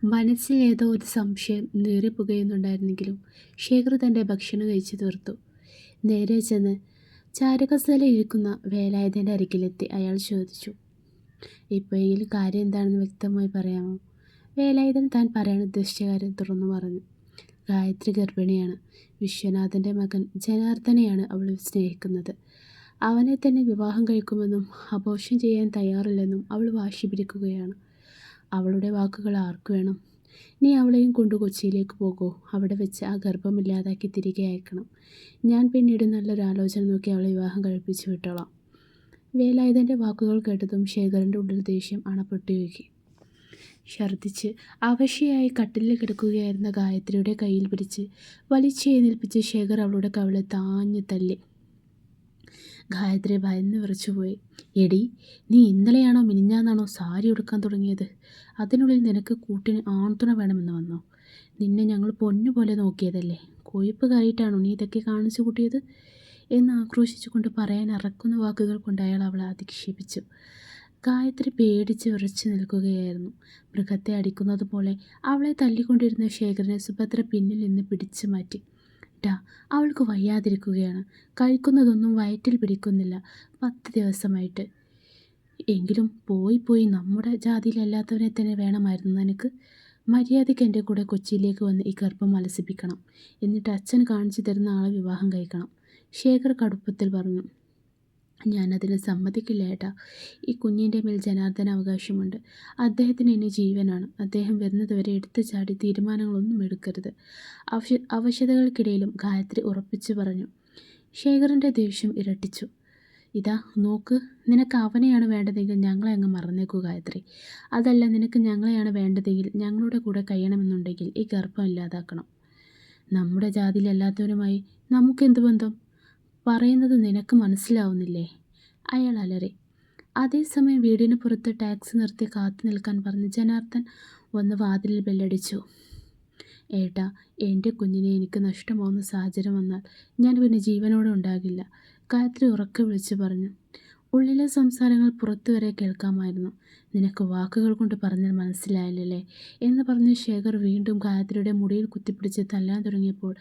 മനസ്സിൽ ഏതോ ഒരു സംശയം നീറിപ്പുകയുന്നുണ്ടായിരുന്നെങ്കിലും ശേഖർ തൻ്റെ ഭക്ഷണം കഴിച്ചു തീർത്തു. നേരെ ചെന്ന് ചാരുകസേലയിലിരിക്കുന്ന വേലായുധൻ്റെ അരികിലെത്തി അയാൾ ചോദിച്ചു, ഇപ്പോഴെങ്കിലും കാര്യം എന്താണെന്ന് വ്യക്തമായി പറയാമോ? വേലായുധൻ താൻ പറയാൻ ഉദ്ദേശിച്ച കാര്യം തുറന്നു പറഞ്ഞു. ഗായത്രി ഗർഭിണിയാണ്. വിശ്വനാഥൻ്റെ മകൻ ജനാർദ്ദനെയാണ് അവൾ സ്നേഹിക്കുന്നത്. അവനെ തന്നെ വിവാഹം കഴിക്കുമെന്നും അബോർഷൻ ചെയ്യാൻ തയ്യാറില്ലെന്നും അവൾ വാശി പിടിക്കുകയാണ്. അവളുടെ വാക്കുകൾ ആർക്ക് വേണം? നീ അവളെയും കൊണ്ട് കൊച്ചിയിലേക്ക് പോകൂ. അവിടെ വെച്ച് ആ ഗർഭമില്ലാതാക്കി തിരികെ അയക്കണം. ഞാൻ പിന്നീട് നല്ലൊരു ആലോചന നോക്കി അവളെ വിവാഹം കഴിപ്പിച്ചു വിട്ടോളാം. വേലായുധൻ്റെ വാക്കുകൾ കേട്ടതും ശേഖറിൻ്റെ ഉള്ളിൽ ദേഷ്യം അണപ്പൊട്ടിയൊഴുകി. ഛർദ്ദിച്ച് അവശയായി കട്ടിലിൽ കിടക്കുകയായിരുന്ന ഗായത്രിയുടെ കയ്യിൽ പിടിച്ച് വലിച്ചെഴുന്നേൽപ്പിച്ച് ശേഖർ അവളുടെ കവിളെ താഞ്ഞു തല്ലി. ഗായത്രി ഭയന്ന് വിറച്ചുപോയി. എടി, നീ ഇന്നലെയാണോ മിനിഞ്ഞാന്നാണോ സാരി ഉടുക്കാൻ തുടങ്ങിയത്? അതിനുള്ളിൽ നിനക്ക് കൂട്ടിന് ആൺതുണ വേണമെന്ന് വന്നോ? നിന്നെ ഞങ്ങൾ പൊന്നുപോലെ നോക്കിയതല്ലേ? കൊഴുപ്പ് കയറിയിട്ടാണോ നീ ഇതൊക്കെ കാണിച്ചു കൂട്ടിയത് എന്ന് ആക്രോശിച്ചുകൊണ്ട് പറയാൻ അറക്കുന്ന വാക്കുകൾ കൊണ്ട് അയാൾ അവളെ അധിക്ഷേപിച്ചു. ഗായത്രി പേടിച്ച് വിറച്ചു നിൽക്കുകയായിരുന്നു. മൃഗത്തെ അടിക്കുന്നത് പോലെ അവളെ തല്ലിക്കൊണ്ടിരുന്ന ശേഖരനെ സുഭദ്ര പിന്നിൽ നിന്ന് പിടിച്ചു മാറ്റി. അവൾക്ക് വയ്യാതിരിക്കുകയാണ്. കഴിക്കുന്നതൊന്നും വയറ്റിൽ പിടിക്കുന്നില്ല 10 ദിവസമായിട്ട്. എങ്കിലും പോയി നമ്മുടെ ജാതിയിലല്ലാത്തവനെ തന്നെ വേണമായിരുന്നു നിനക്ക്. മര്യാദയ്ക്ക് എൻ്റെ കൂടെ കൊച്ചിയിലേക്ക് വന്ന് ഈ ഗർഭം അലസിപ്പിക്കണം. എന്നിട്ട് അച്ഛൻ കാണിച്ചു തരുന്ന ആളെ വിവാഹം കഴിക്കണം. ശേഖർ കടുപ്പത്തിൽ പറഞ്ഞു. ഞാനതിന് സമ്മതിക്കില്ല ഏട്ടാ. ഈ കുഞ്ഞിൻ്റെ മേൽ ജനാർദ്ദന അവകാശമുണ്ട്. അദ്ദേഹത്തിന് എന്നെ ജീവനാണ്. അദ്ദേഹം വരുന്നതുവരെ എടുത്തു ചാടി തീരുമാനങ്ങളൊന്നും എടുക്കരുത്. അവശതകൾക്കിടയിലും ഗായത്രി ഉറപ്പിച്ചു പറഞ്ഞു. ശേഖറിൻ്റെ ദേഷ്യം ഇരട്ടിച്ചു. ഇതാ നോക്ക്, നിനക്ക് അവനെയാണ് വേണ്ടതെങ്കിൽ ഞങ്ങളെ അങ്ങ് മറന്നേക്കൂ ഗായത്രി. അതല്ല, നിനക്ക് ഞങ്ങളെയാണ് വേണ്ടതെങ്കിൽ ഞങ്ങളുടെ കൂടെ കഴിയണമെന്നുണ്ടെങ്കിൽ ഈ ഗർഭം ഇല്ലാതാക്കണം. നമ്മുടെ ജാതിയിലല്ലാത്തവരുമായി നമുക്കെന്ത് ബന്ധം? പറയുന്നത് നിനക്ക് മനസ്സിലാവുന്നില്ലേ? അയാൾ അലറി. അതേസമയം വീടിന് പുറത്ത് ടാക്സി നിർത്തി കാത്തു നിൽക്കാൻ പറഞ്ഞ് ജനാർദ്ദൻ വന്ന് വാതിലിൽ ബെല്ലടിച്ചു. ഏട്ടാ, എൻ്റെ കുഞ്ഞിനെ എനിക്ക് നഷ്ടമാവുന്ന സാഹചര്യം വന്നാൽ ഞാൻ പിന്നെ ജീവനോടെ ഉണ്ടാകില്ല, ഗായത്രി ഉറക്കെ വിളിച്ചു പറഞ്ഞു. ഉള്ളിലെ സംസാരങ്ങൾ പുറത്തു വരെ കേൾക്കാമായിരുന്നു. നിനക്ക് വാക്കുകൾ കൊണ്ട് പറഞ്ഞാൽ മനസ്സിലായില്ലല്ലേ എന്ന് പറഞ്ഞ് ശേഖർ വീണ്ടും ഗായത്രിയുടെ മുടിയിൽ കുത്തിപ്പിടിച്ച് തല്ലാൻ തുടങ്ങിയപ്പോൾ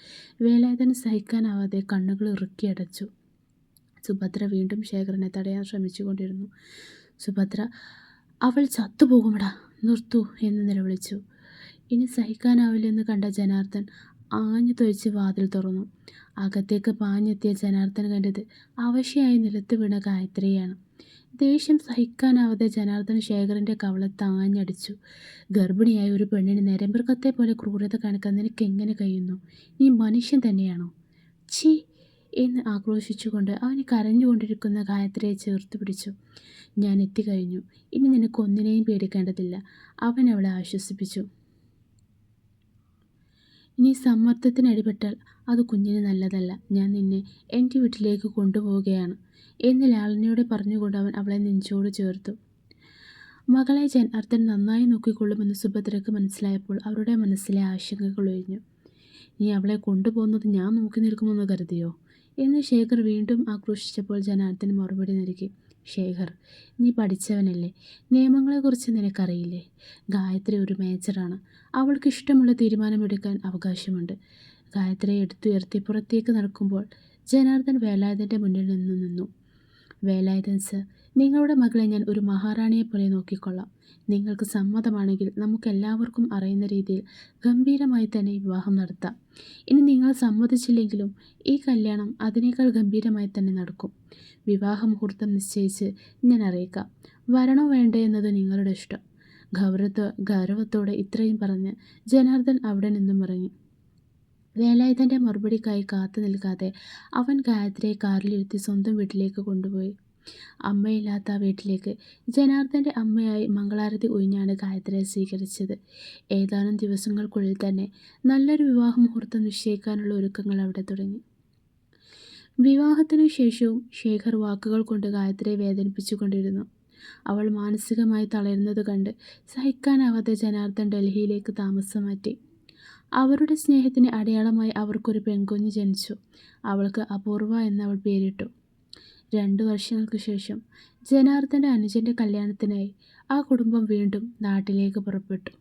വേലായുധന് സഹിക്കാനാവാതെ കണ്ണുകൾ ഇറുക്കിയടച്ചു. സുഭദ്ര വീണ്ടും ശേഖരനെ തടയാൻ ശ്രമിച്ചുകൊണ്ടിരുന്നു. സുഭദ്ര, അവൾ ചത്തുപോകുമടാ, നിർത്തൂ എന്ന് നിലവിളിച്ചു. ഇനി സഹിക്കാനാവില്ലെന്ന് കണ്ട ജനാർദ്ദൻ ആഞ്ഞു തൊഴിച്ച് വാതിൽ തുറന്നു. അകത്തേക്ക് പാഞ്ഞെത്തിയ ജനാർദ്ദൻ കണ്ടത് അവശയായി നിലത്ത് വീണ ഗായത്രിയാണ്. ദേഷ്യം സഹിക്കാനാവാതെ ജനാർദ്ദൻ ശേഖറിൻ്റെ കവളത്ത് ആഞ്ഞടിച്ചു. ഗർഭിണിയായ ഒരു പെണ്ണിന് നരമൃഗത്തെ പോലെ ക്രൂരത കാണിക്കാൻ നിനക്ക് എങ്ങനെ കഴിയുന്നു? നീ മനുഷ്യൻ തന്നെയാണോ? ഛീ എന്ന് ആക്രോശിച്ചുകൊണ്ട് അവന് കരഞ്ഞുകൊണ്ടിരിക്കുന്ന ഗായത്രിയെ ചേർത്ത് പിടിച്ചു. ഞാൻ എത്തിക്കഴിഞ്ഞു. ഇനി നിനക്ക് ഒന്നിനെയും പേടിക്കേണ്ടതില്ല, അവൻ അവളെ ആശ്വസിപ്പിച്ചു. ഇനി സമ്മർദ്ദത്തിനടിപ്പെട്ടാൽ അത് കുഞ്ഞിന് നല്ലതല്ല. ഞാൻ നിന്നെ എൻ്റെ വീട്ടിലേക്ക് കൊണ്ടുപോവുകയാണ് എന്ന് ലാളനയോടെ പറഞ്ഞുകൊണ്ട് അവൻ അവളെ നെഞ്ചോട് ചേർത്തു. മകളെ ജനാർദ്ദൻ നന്നായി നോക്കിക്കൊള്ളുമെന്ന് സുഭദ്രയ്ക്ക് മനസ്സിലായപ്പോൾ അവരുടെ മനസ്സിലെ ആശങ്കകൾ ഒഴിഞ്ഞു. നീ അവളെ കൊണ്ടുപോകുന്നത് ഞാൻ നോക്കി നിൽക്കുമെന്ന് കരുതിയോ എന്ന് ശേഖർ വീണ്ടും ആക്രോശിച്ചപ്പോൾ ജനാർദ്ദൻ മറുപടി നൽകി. ശേഖർ, നീ പഠിച്ചവനല്ലേ? നിയമങ്ങളെക്കുറിച്ച് നിനക്കറിയില്ലേ? ഗായത്രി ഒരു മേജറാണ്. അവൾക്ക് ഇഷ്ടമുള്ള തീരുമാനമെടുക്കാൻ അവകാശമുണ്ട്. ഗായത്രിയെ എടുത്തുയർത്തി പുറത്തേക്ക് നടക്കുമ്പോൾ ജനാർദ്ദൻ വേലായുധൻ്റെ മുന്നിൽ നിന്നു. വേലായുധൻ സർ, നിങ്ങളുടെ മകളെ ഞാൻ ഒരു മഹാറാണിയെപ്പോലെ നോക്കിക്കൊള്ളാം. നിങ്ങൾക്ക് സമ്മതമാണെങ്കിൽ നമുക്കെല്ലാവർക്കും അറിയുന്ന രീതിയിൽ ഗംഭീരമായി തന്നെ വിവാഹം നടത്താം. ഇനി നിങ്ങൾ സമ്മതിച്ചില്ലെങ്കിലും ഈ കല്യാണം അതിനേക്കാൾ ഗംഭീരമായി തന്നെ നടക്കും. വിവാഹ മുഹൂർത്തം നിശ്ചയിച്ച് ഞാൻ അറിയിക്കാം. വരണോ വേണ്ടേ എന്നത് നിങ്ങളുടെ ഇഷ്ടം. ഗൗരവത്തോടെ ഇത്രയും പറഞ്ഞ് ജനാർദ്ദൻ അവിടെ നിന്നും ഇറങ്ങി. വേലായുധൻ്റെ മറുപടിക്കായി കാത്തു നിൽക്കാതെ അവൻ ഗായത്രിയെ കാറിലിരുത്തി സ്വന്തം വീട്ടിലേക്ക് കൊണ്ടുപോയി. അമ്മയില്ലാത്ത ആ വീട്ടിലേക്ക് ജനാർദ്ദൻ്റെ അമ്മയായി മംഗളാരതി ഉഴിഞ്ഞാണ് ഗായത്രിയെ സ്വീകരിച്ചത്. ഏതാനും ദിവസങ്ങൾക്കുള്ളിൽ തന്നെ നല്ലൊരു വിവാഹ മുഹൂർത്തം നിശ്ചയിക്കാനുള്ള ഒരുക്കങ്ങൾ അവിടെ തുടങ്ങി. വിവാഹത്തിനു ശേഷവും ശേഖർ വാക്കുകൾ കൊണ്ട് ഗായത്രിയെ വേദനിപ്പിച്ചുകൊണ്ടിരുന്നു. അവൾ മാനസികമായി തളരുന്നത് കണ്ട് സഹിക്കാനാവാതെ ജനാർദ്ദൻ ഡൽഹിയിലേക്ക് താമസം മാറ്റി. അവരുടെ സ്നേഹത്തിന് അടയാളമായി അവർക്കൊരു പെൺകുഞ്ഞ് ജനിച്ചു. അവൾക്ക് അപൂർവ എന്നവൾ പേരിട്ടു. 2 വർഷങ്ങൾക്ക് ശേഷം ജനാർദ്ദൻ്റെ അനുജൻ്റെ കല്യാണത്തിനായി ആ കുടുംബം വീണ്ടും നാട്ടിലേക്ക് പുറപ്പെട്ടു.